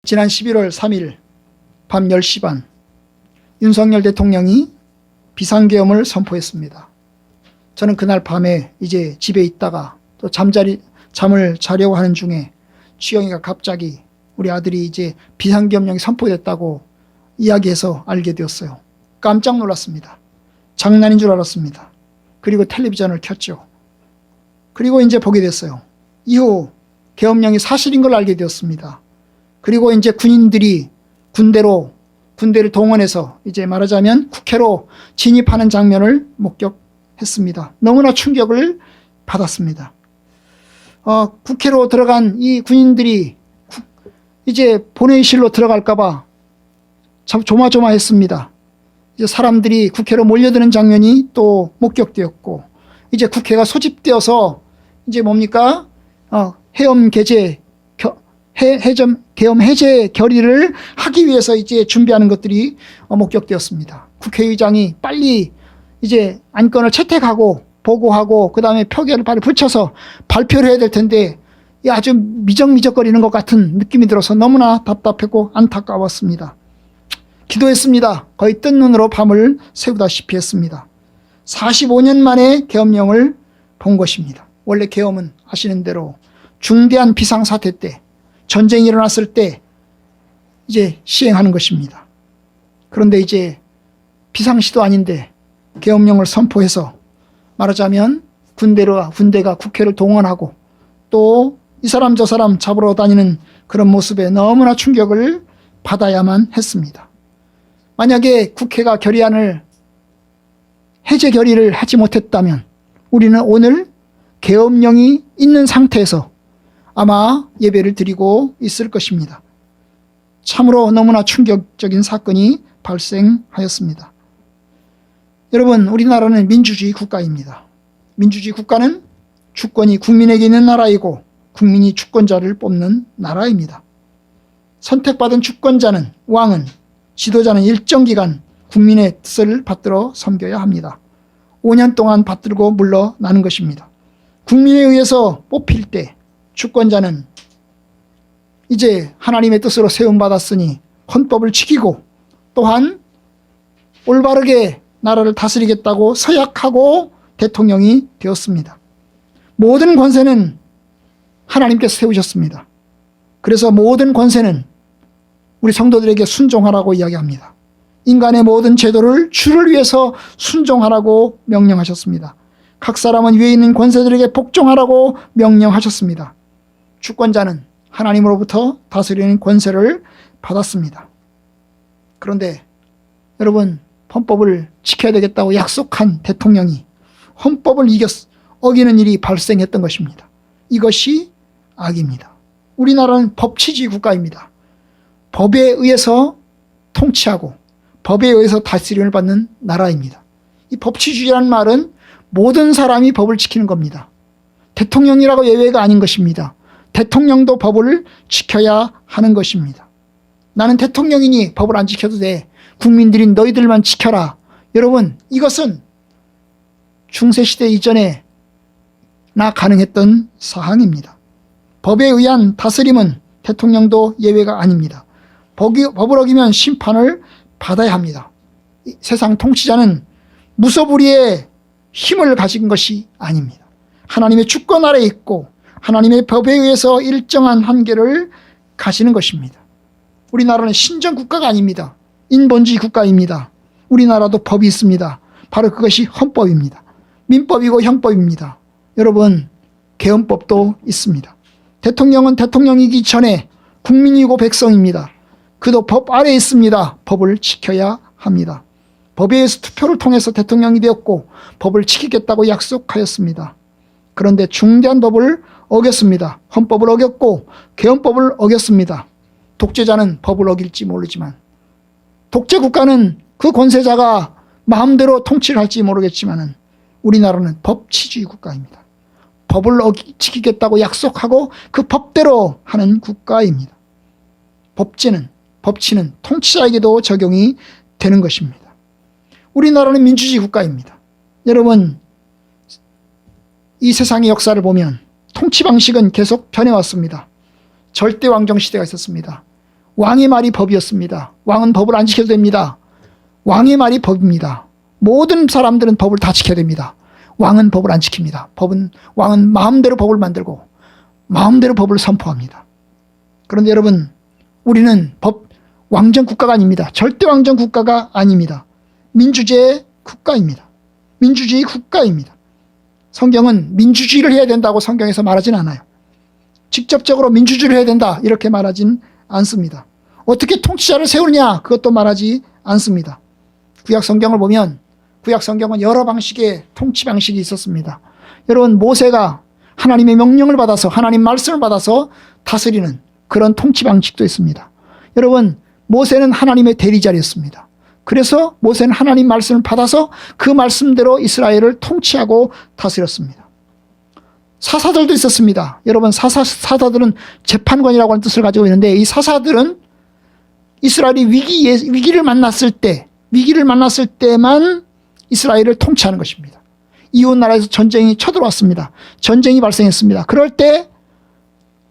지난 11월 3일 밤 10시 반 윤석열 대통령이 비상계엄을 선포했습니다. 저는 그날 밤에 이제 집에 있다가 또 잠을 자려고 하는 중에 주영이가 갑자기 우리 아들이 이제 비상계엄령이 선포됐다고 이야기해서 알게 되었어요. 깜짝 놀랐습니다. 장난인 줄 알았습니다. 그리고 텔레비전을 켰죠. 그리고 이제 보게 됐어요. 이후 계엄령이 사실인 걸 알게 되었습니다. 그리고 이제 군인들이 군대를 동원해서 이제 말하자면 국회로 진입하는 장면을 목격했습니다. 너무나 충격을 받았습니다. 국회로 들어간 이 군인들이 이제 본회의실로 들어갈까봐 참 조마조마했습니다. 이제 사람들이 국회로 몰려드는 장면이 또 목격되었고, 이제 국회가 소집되어서 이제 뭡니까? 계엄 해제 결의를 하기 위해서 이제 준비하는 것들이 목격되었습니다. 국회의장이 빨리 이제 안건을 채택하고 보고하고 그 다음에 표결을 빨리 붙여서 발표를 해야 될 텐데 아주 미적미적거리는 것 같은 느낌이 들어서 너무나 답답했고 안타까웠습니다. 기도했습니다. 거의 뜬 눈으로 밤을 새우다시피 했습니다. 45년 만에 계엄령을 본 것입니다. 원래 계엄은 아시는 대로 중대한 비상사태 때, 전쟁이 일어났을 때 이제 시행하는 것입니다. 그런데 이제 비상시도 아닌데 계엄령을 선포해서 말하자면 군대가 국회를 동원하고 또 이 사람 저 사람 잡으러 다니는 그런 모습에 너무나 충격을 받아야만 했습니다. 만약에 국회가 해제 결의를 하지 못했다면 우리는 오늘 계엄령이 있는 상태에서 아마 예배를 드리고 있을 것입니다. 참으로 너무나 충격적인 사건이 발생하였습니다. 여러분, 우리나라는 민주주의 국가입니다. 민주주의 국가는 주권이 국민에게 있는 나라이고 국민이 주권자를 뽑는 나라입니다. 선택받은 주권자는, 왕은, 지도자는 일정 기간 국민의 뜻을 받들어 섬겨야 합니다. 5년 동안 받들고 물러나는 것입니다. 국민에 의해서 뽑힐 때 주권자는 이제 하나님의 뜻으로 세움받았으니 헌법을 지키고 또한 올바르게 나라를 다스리겠다고 서약하고 대통령이 되었습니다. 모든 권세는 하나님께서 세우셨습니다. 그래서 모든 권세는 우리 성도들에게 순종하라고 이야기합니다. 인간의 모든 제도를 주를 위해서 순종하라고 명령하셨습니다. 각 사람은 위에 있는 권세들에게 복종하라고 명령하셨습니다. 주권자는 하나님으로부터 다스리는 권세를 받았습니다. 그런데 여러분, 헌법을 지켜야 되겠다고 약속한 대통령이 헌법을 어기는 일이 발생했던 것입니다. 이것이 악입니다. 우리나라는 법치주의 국가입니다. 법에 의해서 통치하고 법에 의해서 다스림을 받는 나라입니다. 이 법치주의라는 말은 모든 사람이 법을 지키는 겁니다. 대통령이라고 예외가 아닌 것입니다. 대통령도 법을 지켜야 하는 것입니다. 나는 대통령이니 법을 안 지켜도 돼. 국민들인 너희들만 지켜라. 여러분, 이것은 중세시대 이전에 가능했던 사항입니다. 법에 의한 다스림은 대통령도 예외가 아닙니다. 법을 어기면 심판을 받아야 합니다. 세상 통치자는 무소불위의 힘을 가진 것이 아닙니다. 하나님의 주권 아래에 있고 하나님의 법에 의해서 일정한 한계를 가지는 것입니다. 우리나라는 신정국가가 아닙니다. 인본주의 국가입니다. 우리나라도 법이 있습니다. 바로 그것이 헌법입니다. 민법이고 형법입니다. 여러분, 계엄법도 있습니다. 대통령은 대통령이기 전에 국민이고 백성입니다. 그도 법 아래에 있습니다. 법을 지켜야 합니다. 법에 의해서 투표를 통해서 대통령이 되었고 법을 지키겠다고 약속하였습니다. 그런데 중대한 법을 어겼습니다. 헌법을 어겼고 계엄법을 어겼습니다. 독재자는 법을 어길지 모르지만, 독재국가는 그 권세자가 마음대로 통치를 할지 모르겠지만 우리나라는 법치주의 국가입니다. 법을 지키겠다고 약속하고 그 법대로 하는 국가입니다. 법치는 통치자에게도 적용이 되는 것입니다. 우리나라는 민주주의 국가입니다. 여러분, 이 세상의 역사를 보면 통치 방식은 계속 변해왔습니다. 절대왕정 시대가 있었습니다. 왕의 말이 법이었습니다. 왕은 법을 안 지켜도 됩니다. 왕의 말이 법입니다. 모든 사람들은 법을 다 지켜야 됩니다. 왕은 법을 안 지킵니다. 왕은 마음대로 법을 만들고 마음대로 법을 선포합니다. 그런데 여러분, 우리는 왕정 국가가 아닙니다. 절대 왕정 국가가 아닙니다. 민주주의 국가입니다. 민주주의 국가입니다. 성경은 민주주의를 해야 된다고 성경에서 말하진 않아요. 직접적으로 민주주의를 해야 된다 이렇게 말하진 않습니다. 어떻게 통치자를 세우느냐 그것도 말하지 않습니다. 구약 성경을 보면 구약 성경은 여러 방식의 통치 방식이 있었습니다. 여러분, 모세가 하나님의 명령을 받아서 하나님 말씀을 받아서 다스리는 그런 통치 방식도 있습니다. 여러분, 모세는 하나님의 대리자였습니다. 그래서 모세는 하나님 말씀을 받아서 그 말씀대로 이스라엘을 통치하고 다스렸습니다. 사사들도 있었습니다. 여러분, 사사들은 재판관이라고 하는 뜻을 가지고 있는데, 이 사사들은 이스라엘이 위기를 만났을 때만 이스라엘을 통치하는 것입니다. 이웃 나라에서 전쟁이 쳐들어왔습니다. 전쟁이 발생했습니다. 그럴 때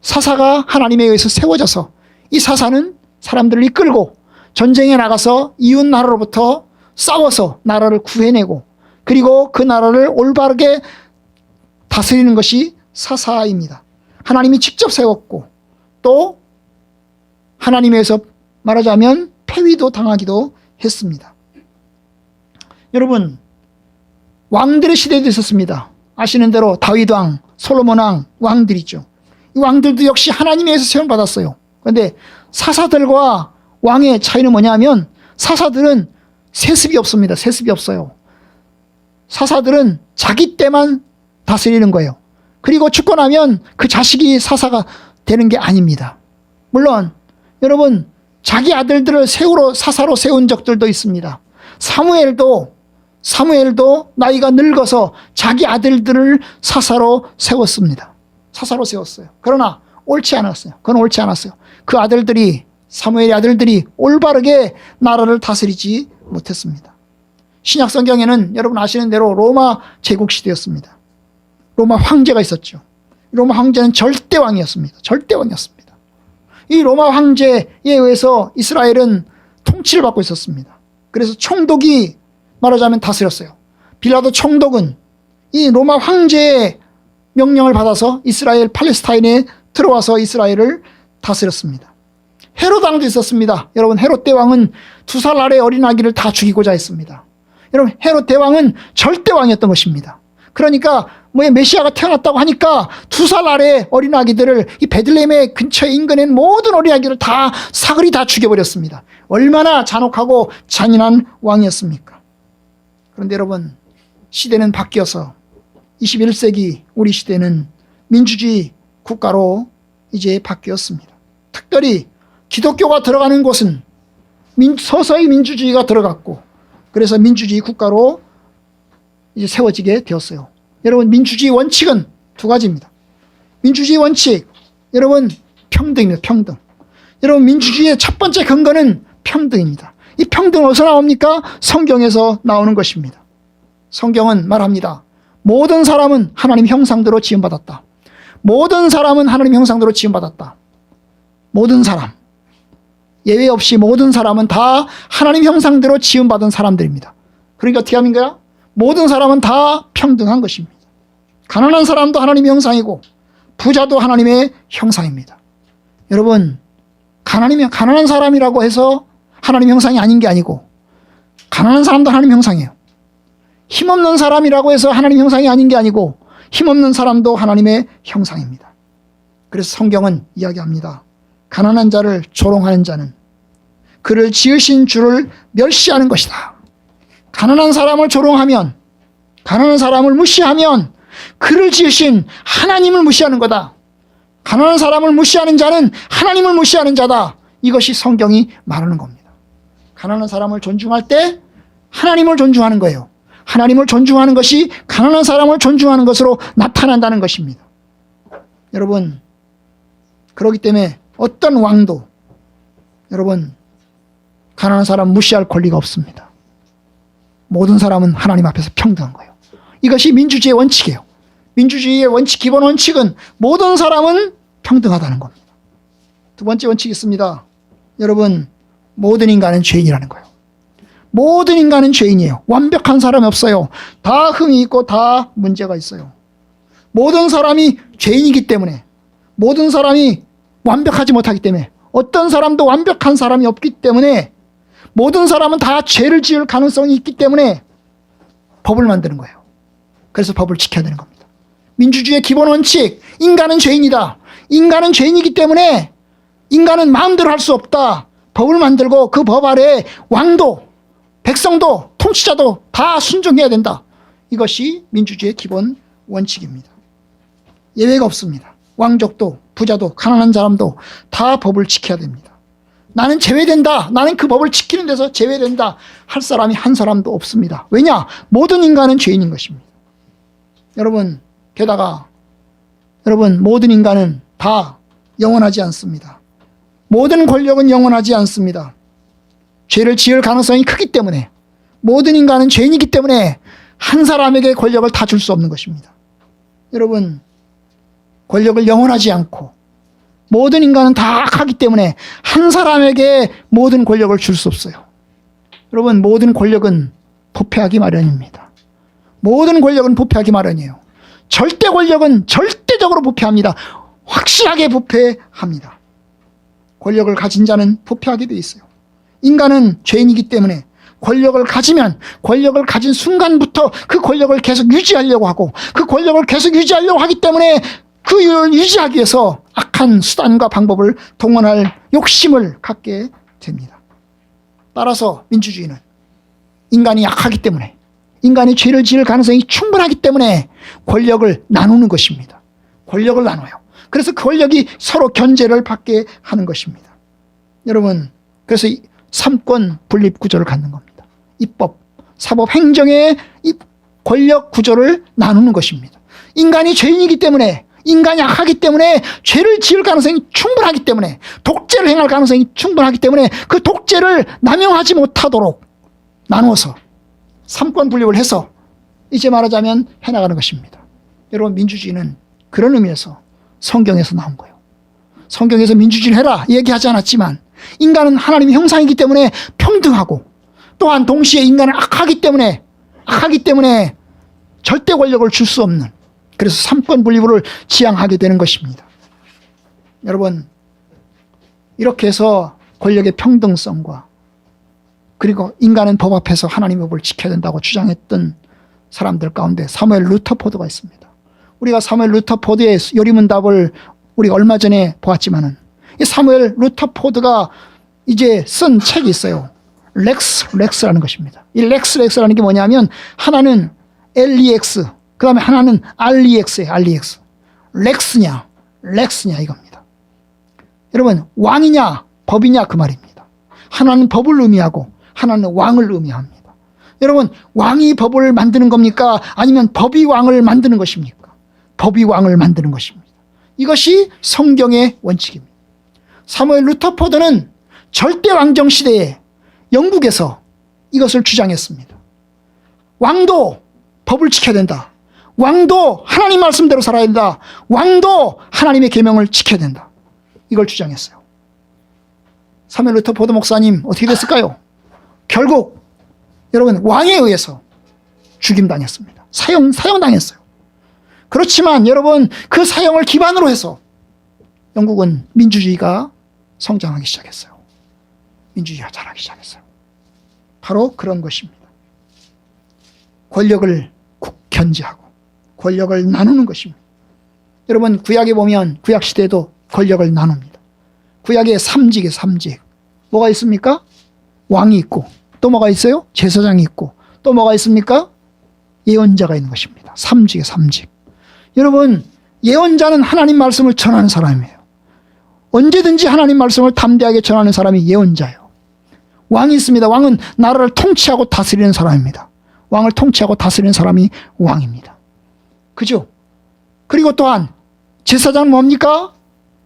사사가 하나님에 의해서 세워져서 이 사사는 사람들을 이끌고 전쟁에 나가서 이웃 나라로부터 싸워서 나라를 구해내고 그리고 그 나라를 올바르게 다스리는 것이 사사입니다. 하나님이 직접 세웠고 또 하나님에서 말하자면 폐위도 당하기도 했습니다. 여러분, 왕들의 시대도 있었습니다. 아시는 대로 다윗 왕, 솔로몬 왕, 왕들이죠. 이 왕들도 역시 하나님에서 세움 받았어요. 그런데 사사들과 왕의 차이는 뭐냐면 사사들은 세습이 없습니다. 세습이 없어요. 사사들은 자기 때만 다스리는 거예요. 그리고 죽고 나면 그 자식이 사사가 되는 게 아닙니다. 물론 여러분, 자기 아들들을 사사로 세운 적들도 있습니다. 사무엘도 나이가 늙어서 자기 아들들을 사사로 세웠습니다. 사사로 세웠어요. 그러나 옳지 않았어요. 그건 옳지 않았어요. 그 사무엘의 아들들이 올바르게 나라를 다스리지 못했습니다. 신약 성경에는 여러분 아시는 대로 로마 제국 시대였습니다. 로마 황제가 있었죠. 로마 황제는 절대왕이었습니다. 절대왕이었습니다. 이 로마 황제에 의해서 이스라엘은 통치를 받고 있었습니다. 그래서 총독이 말하자면 다스렸어요. 빌라도 총독은 이 로마 황제의 명령을 받아서 이스라엘 팔레스타인에 들어와서 이스라엘을 다스렸습니다. 헤롯 왕도 있었습니다. 여러분, 헤롯 대왕은 2살 아래 어린아기를 다 죽이고자 했습니다. 여러분, 헤롯 대왕은 절대왕이었던 것입니다. 그러니까 메시아가 태어났다고 하니까 2살 아래 어린아기들을 이 베들레헴의 근처에 인근에 모든 어린아기를 다 사글이 다 죽여버렸습니다. 얼마나 잔혹하고 잔인한 왕이었습니까? 그런데 여러분, 시대는 바뀌어서 21세기 우리 시대는 민주주의 국가로 이제 바뀌었습니다. 특별히 기독교가 들어가는 곳은 서서히 민주주의가 들어갔고 그래서 민주주의 국가로 이제 세워지게 되었어요. 여러분, 민주주의 원칙은 2가지입니다. 민주주의 원칙, 여러분, 평등입니다. 평등. 여러분, 민주주의의 첫 번째 근거는 평등입니다. 이 평등은 어디서 나옵니까? 성경에서 나오는 것입니다. 성경은 말합니다. 모든 사람은 하나님 형상대로 지음받았다. 모든 사람은 하나님 형상대로 지음받았다. 모든 사람. 예외 없이 모든 사람은 다 하나님 형상대로 지음받은 사람들입니다. 그러니까 어떻게 하는 거야? 모든 사람은 다 평등한 것입니다. 가난한 사람도 하나님의 형상이고 부자도 하나님의 형상입니다. 여러분, 가난한 사람이라고 해서 하나님 형상이 아닌 게 아니고 가난한 사람도 하나님 형상이에요. 힘없는 사람이라고 해서 하나님 형상이 아닌 게 아니고 힘없는 사람도 하나님의 형상입니다. 그래서 성경은 이야기합니다. 가난한 자를 조롱하는 자는 그를 지으신 주를 멸시하는 것이다. 가난한 사람을 조롱하면, 가난한 사람을 무시하면 그를 지으신 하나님을 무시하는 거다. 가난한 사람을 무시하는 자는 하나님을 무시하는 자다. 이것이 성경이 말하는 겁니다. 가난한 사람을 존중할 때 하나님을 존중하는 거예요. 하나님을 존중하는 것이 가난한 사람을 존중하는 것으로 나타난다는 것입니다. 여러분, 그렇기 때문에 어떤 왕도 여러분 가난한 사람 무시할 권리가 없습니다. 모든 사람은 하나님 앞에서 평등한 거예요. 이것이 민주주의의 원칙이에요. 민주주의의 원칙, 기본 원칙은 모든 사람은 평등하다는 겁니다. 2번째 원칙이 있습니다. 여러분, 모든 인간은 죄인이라는 거예요. 모든 인간은 죄인이에요. 완벽한 사람이 없어요. 다 흠이 있고 다 문제가 있어요. 모든 사람이 죄인이기 때문에, 모든 사람이 완벽하지 못하기 때문에, 어떤 사람도 완벽한 사람이 없기 때문에, 모든 사람은 다 죄를 지을 가능성이 있기 때문에 법을 만드는 거예요. 그래서 법을 지켜야 되는 겁니다. 민주주의의 기본 원칙, 인간은 죄인이다. 인간은 죄인이기 때문에 인간은 마음대로 할 수 없다. 법을 만들고 그 법 아래에 왕도, 백성도, 통치자도 다 순종해야 된다. 이것이 민주주의의 기본 원칙입니다. 예외가 없습니다. 왕족도, 부자도, 가난한 사람도 다 법을 지켜야 됩니다. 나는 제외된다. 나는 그 법을 지키는 데서 제외된다. 할 사람이 한 사람도 없습니다. 왜냐? 모든 인간은 죄인인 것입니다. 여러분, 게다가 여러분, 모든 인간은 다 영원하지 않습니다. 모든 권력은 영원하지 않습니다. 죄를 지을 가능성이 크기 때문에, 모든 인간은 죄인이기 때문에 한 사람에게 권력을 다 줄 수 없는 것입니다. 여러분, 권력을 영원하지 않고 모든 인간은 다 악하기 때문에 한 사람에게 모든 권력을 줄 수 없어요. 여러분, 모든 권력은 부패하기 마련입니다. 모든 권력은 부패하기 마련이에요. 절대 권력은 절대적으로 부패합니다. 확실하게 부패합니다. 권력을 가진 자는 부패하게 돼 있어요. 인간은 죄인이기 때문에 권력을 가지면 권력을 가진 순간부터 그 권력을 계속 유지하려고 하고, 그 권력을 계속 유지하려고 하기 때문에 그 유지하기 위해서 악한 수단과 방법을 동원할 욕심을 갖게 됩니다. 따라서 민주주의는 인간이 약하기 때문에, 인간이 죄를 지을 가능성이 충분하기 때문에 권력을 나누는 것입니다. 권력을 나눠요. 그래서 그 권력이 서로 견제를 받게 하는 것입니다. 여러분, 그래서 삼권 분립 구조를 갖는 겁니다. 입법, 사법, 행정의 이 권력 구조를 나누는 것입니다. 인간이 죄인이기 때문에, 인간이 약하기 때문에, 죄를 지을 가능성이 충분하기 때문에, 독재를 행할 가능성이 충분하기 때문에 그 독재를 남용하지 못하도록 나누어서 삼권 분립을 해서 이제 말하자면 해나가는 것입니다. 여러분, 민주주의는 그런 의미에서 성경에서 나온 거예요. 성경에서 민주주의를 해라 얘기하지 않았지만, 인간은 하나님의 형상이기 때문에 평등하고, 또한 동시에 인간은 악하기 때문에 절대 권력을 줄 수 없는, 그래서 삼권 분립을 지향하게 되는 것입니다. 여러분, 이렇게 해서 권력의 평등성과, 그리고 인간은 법 앞에서 하나님의 법을 지켜야 된다고 주장했던 사람들 가운데 사무엘 루터포드가 있습니다. 우리가 사무엘 루터포드의 요리문답을 우리가 얼마 전에 보았지만은, 이 사무엘 루터포드가 이제 쓴 책이 있어요. 렉스라는 것입니다. 이 렉스라는 게 뭐냐면, 하나는 LEX, 그 다음에 하나는 REX예요. REX. 렉스냐 이겁니다. 여러분, 왕이냐 법이냐 그 말입니다. 하나는 법을 의미하고 하나는 왕을 의미합니다. 여러분, 왕이 법을 만드는 겁니까? 아니면 법이 왕을 만드는 것입니까? 법이 왕을 만드는 것입니다. 이것이 성경의 원칙입니다. 사무엘 루터포드는 절대 왕정 시대에 영국에서 이것을 주장했습니다. 왕도 법을 지켜야 된다. 왕도 하나님 말씀대로 살아야 된다. 왕도 하나님의 계명을 지켜야 된다. 이걸 주장했어요. 사무엘 루터포드 목사님 어떻게 됐을까요? 결국 여러분, 왕에 의해서 죽임당했습니다. 사형당했어요. 그렇지만 여러분, 그 사형을 기반으로 해서 영국은 민주주의가 성장하기 시작했어요. 민주주의가 자라기 시작했어요. 바로 그런 것입니다. 권력을 견제하고 권력을 나누는 것입니다. 여러분, 구약에 보면 구약시대에도 권력을 나눕니다. 구약에 삼직. 뭐가 있습니까? 왕이 있고, 또 뭐가 있어요? 제사장이 있고, 또 뭐가 있습니까? 예언자가 있는 것입니다. 삼직. 여러분, 예언자는 하나님 말씀을 전하는 사람이에요. 언제든지 하나님 말씀을 담대하게 전하는 사람이 예언자예요. 왕이 있습니다. 왕은 나라를 통치하고 다스리는 사람입니다. 왕을 통치하고 다스리는 사람이 왕입니다. 그죠? 그리고 또한 제사장은 뭡니까?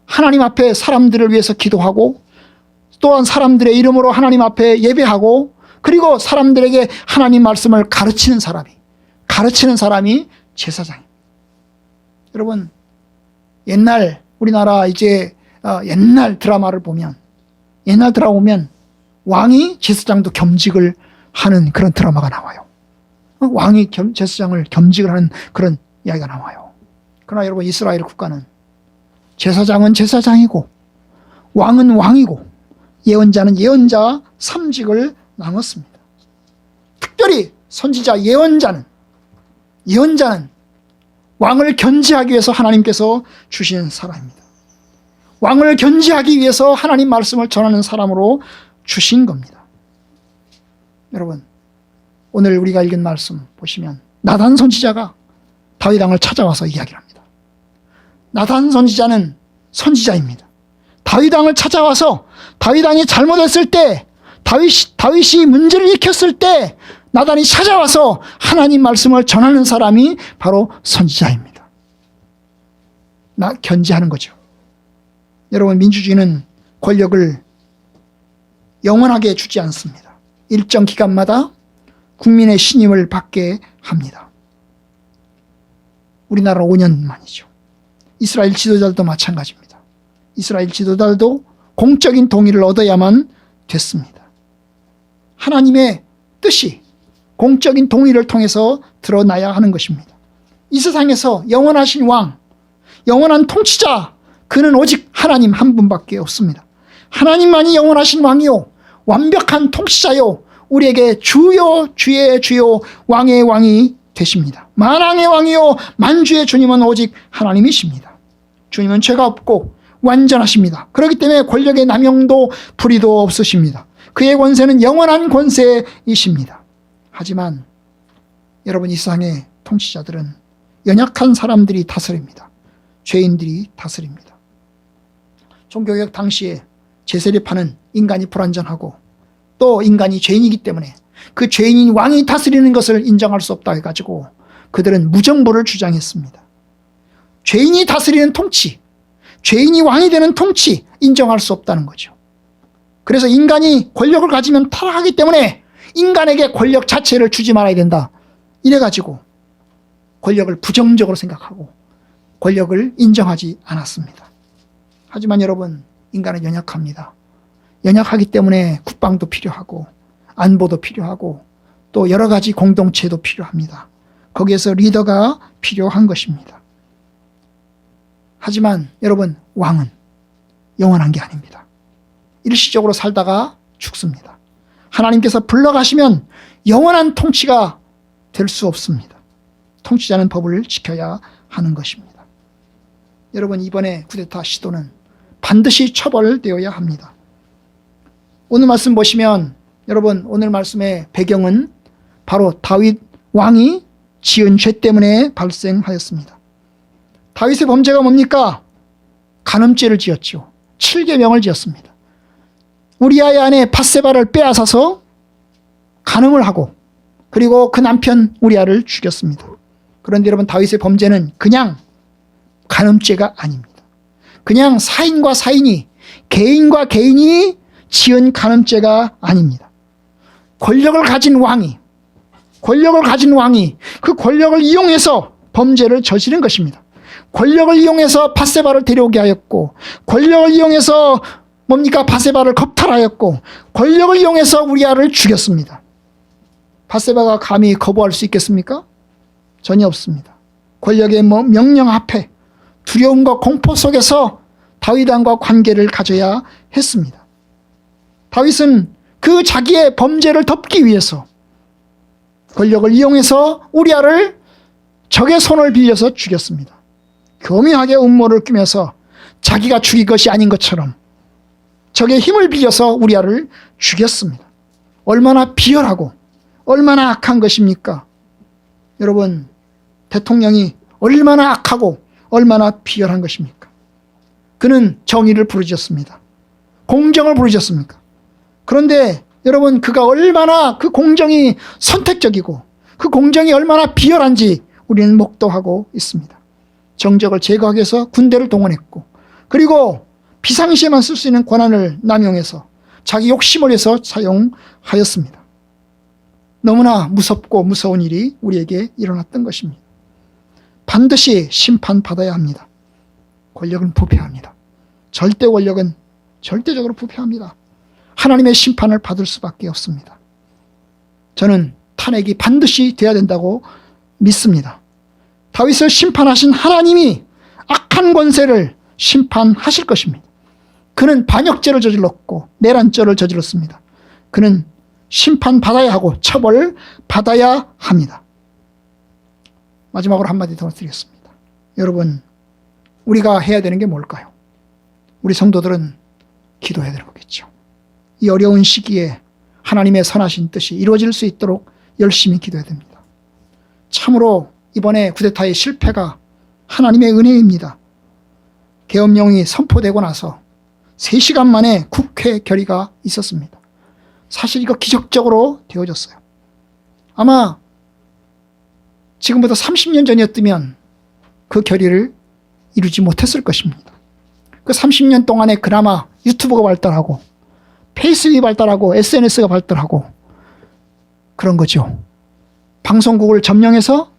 하나님 앞에 사람들을 위해서 기도하고, 또한 사람들의 이름으로 하나님 앞에 예배하고, 그리고 사람들에게 하나님 말씀을 가르치는 사람이 제사장입니다. 여러분, 옛날 우리나라 이제 옛날 드라마를 보면, 옛날 돌아오면 왕이 제사장도 겸직을 하는 그런 드라마가 나와요. 왕이 제사장을 겸직을 하는 그런 이야기가 나와요. 그러나 여러분, 이스라엘 국가는 제사장은 제사장이고 왕은 왕이고 예언자는 예언자 3직을 나눴습니다. 특별히 선지자 예언자는 왕을 견지하기 위해서 하나님께서 주신 사람입니다. 왕을 견지하기 위해서 하나님 말씀을 전하는 사람으로 주신 겁니다. 여러분, 오늘 우리가 읽은 말씀 보시면 나단 선지자가 다윗 왕을 찾아와서 이야기를 합니다. 나단 선지자는 선지자입니다. 다윗 왕을 찾아와서 다윗 왕이 잘못했을 때, 다윗이 문제를 일으켰을 때 나단이 찾아와서 하나님 말씀을 전하는 사람이 바로 선지자입니다. 견지하는 거죠. 여러분, 민주주의는 권력을 영원하게 주지 않습니다. 일정 기간마다 국민의 신임을 받게 합니다. 우리나라 5년 만이죠. 이스라엘 지도자들도 마찬가지입니다. 이스라엘 지도자들도 공적인 동의를 얻어야만 됐습니다. 하나님의 뜻이 공적인 동의를 통해서 드러나야 하는 것입니다. 이 세상에서 영원하신 왕, 영원한 통치자, 그는 오직 하나님 한 분밖에 없습니다. 하나님만이 영원하신 왕이요, 완벽한 통치자요, 우리에게 주요 주의 주요 왕의 왕이 되십니다. 만왕의 왕이요 만주의 주님은 오직 하나님이십니다. 주님은 죄가 없고 완전하십니다. 그렇기 때문에 권력의 남용도 불의도 없으십니다. 그의 권세는 영원한 권세이십니다. 하지만 여러분, 이 세상의 통치자들은 연약한 사람들이 다스립니다. 죄인들이 다스립니다. 종교개혁 당시에 제세립하는 인간이 불완전하고 또 인간이 죄인이기 때문에 그 죄인인 왕이 다스리는 것을 인정할 수 없다 해가지고 그들은 무정부를 주장했습니다. 죄인이 다스리는 통치, 죄인이 왕이 되는 통치 인정할 수 없다는 거죠. 그래서 인간이 권력을 가지면 타락하기 때문에 인간에게 권력 자체를 주지 말아야 된다, 이래가지고 권력을 부정적으로 생각하고 권력을 인정하지 않았습니다. 하지만 여러분, 인간은 연약합니다. 연약하기 때문에 국방도 필요하고 안보도 필요하고 또 여러 가지 공동체도 필요합니다. 거기에서 리더가 필요한 것입니다. 하지만 여러분, 왕은 영원한 게 아닙니다. 일시적으로 살다가 죽습니다. 하나님께서 불러가시면 영원한 통치가 될 수 없습니다. 통치자는 법을 지켜야 하는 것입니다. 여러분, 이번에 쿠데타 시도는 반드시 처벌되어야 합니다. 오늘 말씀 보시면 여러분, 오늘 말씀의 배경은 바로 다윗 왕이 지은 죄 때문에 발생하였습니다. 다윗의 범죄가 뭡니까? 간음죄를 지었죠. 7계명을 지었습니다. 우리아의 아내 밧세바를 빼앗아서 간음을 하고 그리고 그 남편 우리아를 죽였습니다. 그런데 여러분, 다윗의 범죄는 그냥 간음죄가 아닙니다. 그냥 사인과 사인이, 개인과 개인이 지은 간음죄가 아닙니다. 권력을 가진 왕이 그 권력을 이용해서 범죄를 저지른 것입니다. 권력을 이용해서 밧세바를 데려오게 하였고, 권력을 이용해서 밧세바를 겁탈하였고, 권력을 이용해서 우리아를 죽였습니다. 밧세바가 감히 거부할 수 있겠습니까? 전혀 없습니다. 권력의 명령 앞에 두려움과 공포 속에서 다윗 왕과 관계를 가져야 했습니다. 다윗은 그 자기의 범죄를 덮기 위해서 권력을 이용해서 우리아를 적의 손을 빌려서 죽였습니다. 교묘하게 음모를 꾸며서 자기가 죽인 것이 아닌 것처럼 적의 힘을 빌려서 우리아를 죽였습니다. 얼마나 비열하고 얼마나 악한 것입니까? 여러분, 대통령이 얼마나 악하고 얼마나 비열한 것입니까? 그는 정의를 부르짖었습니다. 공정을 부르짖었습니까? 그런데 여러분, 그가 얼마나 그 공정이 선택적이고 그 공정이 얼마나 비열한지 우리는 목도하고 있습니다. 정적을 제거하기 위해서 군대를 동원했고, 그리고 비상시에만 쓸 수 있는 권한을 남용해서 자기 욕심을 위해서 사용하였습니다. 너무나 무섭고 무서운 일이 우리에게 일어났던 것입니다. 반드시 심판받아야 합니다. 권력은 부패합니다. 절대 권력은 절대적으로 부패합니다. 하나님의 심판을 받을 수밖에 없습니다. 저는 탄핵이 반드시 돼야 된다고 믿습니다. 다윗을 심판하신 하나님이 악한 권세를 심판하실 것입니다. 그는 반역죄를 저질렀고 내란죄를 저질렀습니다. 그는 심판받아야 하고 처벌을 받아야 합니다. 마지막으로 한마디 더 드리겠습니다. 여러분, 우리가 해야 되는 게 뭘까요? 우리 성도들은 기도해야 되는 거겠죠. 이 어려운 시기에 하나님의 선하신 뜻이 이루어질 수 있도록 열심히 기도해야 됩니다. 참으로 이번에 쿠데타의 실패가 하나님의 은혜입니다. 계엄령이 선포되고 나서 3시간 만에 국회 결의가 있었습니다. 사실 이거 기적적으로 되어졌어요. 아마 지금부터 30년 전이었다면 그 결의를 이루지 못했을 것입니다. 그 30년 동안에 그나마 유튜브가 발달하고 페이스북이 발달하고 SNS가 발달하고 그런 거죠. 방송국을 점령해서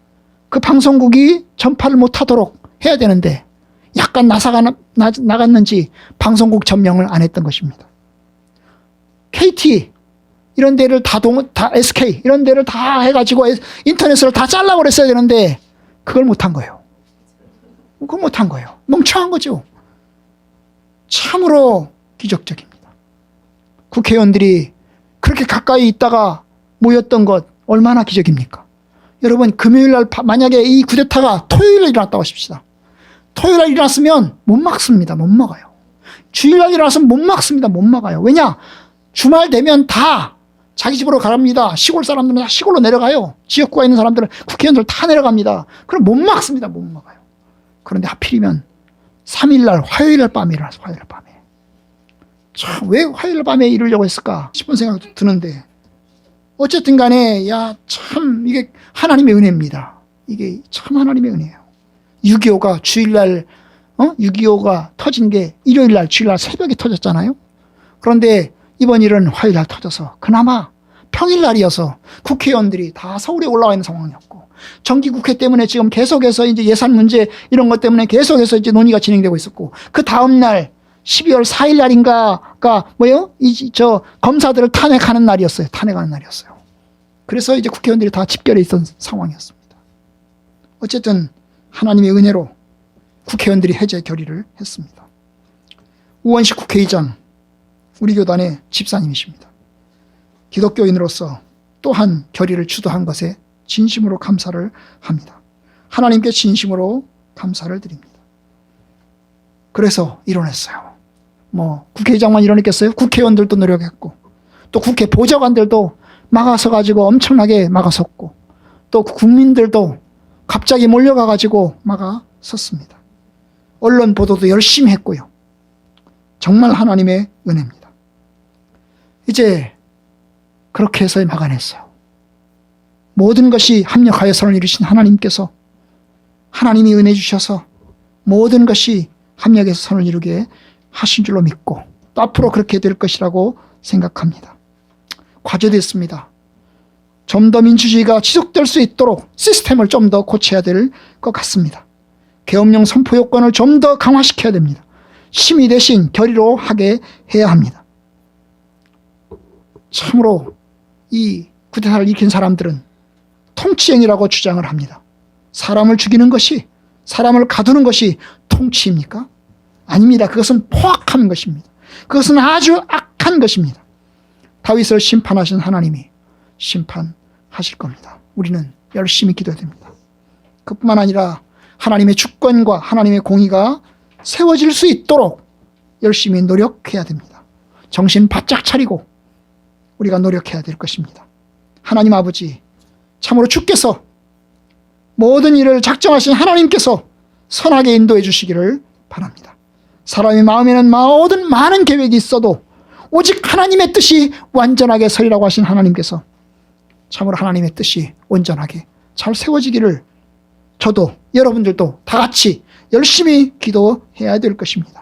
그 방송국이 전파를 못하도록 해야 되는데 약간 나사가 나갔는지 방송국 점령을 안 했던 것입니다. KT 이런 데를 다 SK 이런 데를 다 해가지고 인터넷을 다 잘라고 그랬어야 되는데 그걸 못한 거예요. 그걸 못한 거예요. 멍청한 거죠. 참으로 기적적입니다. 국회의원들이 그렇게 가까이 있다가 모였던 것 얼마나 기적입니까? 여러분, 금요일날 만약에 이 쿠데타가 토요일에 일어났다고 하십시다. 토요일날 일어났으면 못 막습니다. 못 막아요. 주일날 일어났으면 못 막습니다. 못 막아요. 왜냐? 주말 되면 다 자기 집으로 가랍니다. 시골 사람들은 다 시골로 내려가요. 지역구에 있는 사람들은 국회의원들 다 내려갑니다. 그럼 못 막습니다. 못 막아요. 그런데 하필이면 3일날 화요일날 밤에 일어났어요. 화요일날 밤에. 참, 왜 화요일 밤에 이러려고 했을까 싶은 생각도 드는데 어쨌든 간에 참 이게 하나님의 은혜입니다. 이게 참 하나님의 은혜예요. 6.25가 주일날 6.25가 터진 게 일요일날 주일날 새벽에 터졌잖아요. 그런데 이번 일은 화요일날 터져서 그나마 평일날이어서 국회의원들이 다 서울에 올라와 있는 상황이었고 정기국회 때문에 지금 계속해서 이제 예산 문제 이런 것 때문에 계속해서 이제 논의가 진행되고 있었고 그 다음날 12월 4일 날인가가 검사들을 탄핵하는 날이었어요. 탄핵하는 날이었어요. 그래서 이제 국회의원들이 다 집결해 있던 상황이었습니다. 어쨌든 하나님의 은혜로 국회의원들이 해제 결의를 했습니다. 우원식 국회의장, 우리 교단의 집사님이십니다. 기독교인으로서 또한 결의를 주도한 것에 진심으로 감사를 합니다. 하나님께 진심으로 감사를 드립니다. 그래서 이뤄냈어요. 국회의장만 이뤄냈겠어요? 국회의원들도 노력했고 또 국회 보좌관들도 막아서가지고 엄청나게 막아섰고 또 국민들도 갑자기 몰려가가지고 막아섰습니다. 언론 보도도 열심히 했고요. 정말 하나님의 은혜입니다. 이제 그렇게 해서 막아냈어요. 모든 것이 합력하여 선을 이루신 하나님께서 하나님이 은혜 주셔서 모든 것이 합력해서 선을 이루게 하신 줄로 믿고 또 앞으로 그렇게 될 것이라고 생각합니다. 과제됐습니다. 좀 더 민주주의가 지속될 수 있도록 시스템을 좀 더 고쳐야 될 것 같습니다. 계엄령 선포 요건을 좀 더 강화시켜야 됩니다. 심의 대신 결의로 하게 해야 합니다. 참으로 이 쿠데타를 일으킨 사람들은 통치행위라고 주장을 합니다. 사람을 죽이는 것이, 사람을 가두는 것이 통치입니까? 아닙니다. 그것은 포악한 것입니다. 그것은 아주 악한 것입니다. 다윗을 심판하신 하나님이 심판하실 겁니다. 우리는 열심히 기도해야 됩니다. 그뿐만 아니라 하나님의 주권과 하나님의 공의가 세워질 수 있도록 열심히 노력해야 됩니다. 정신 바짝 차리고 우리가 노력해야 될 것입니다. 하나님 아버지, 참으로 주께서 모든 일을 작정하신 하나님께서 선하게 인도해 주시기를 바랍니다. 사람의 마음에는 모든 많은 계획이 있어도 오직 하나님의 뜻이 완전하게 서리라고 하신 하나님께서 참으로 하나님의 뜻이 온전하게 잘 세워지기를 저도 여러분들도 다 같이 열심히 기도해야 될 것입니다.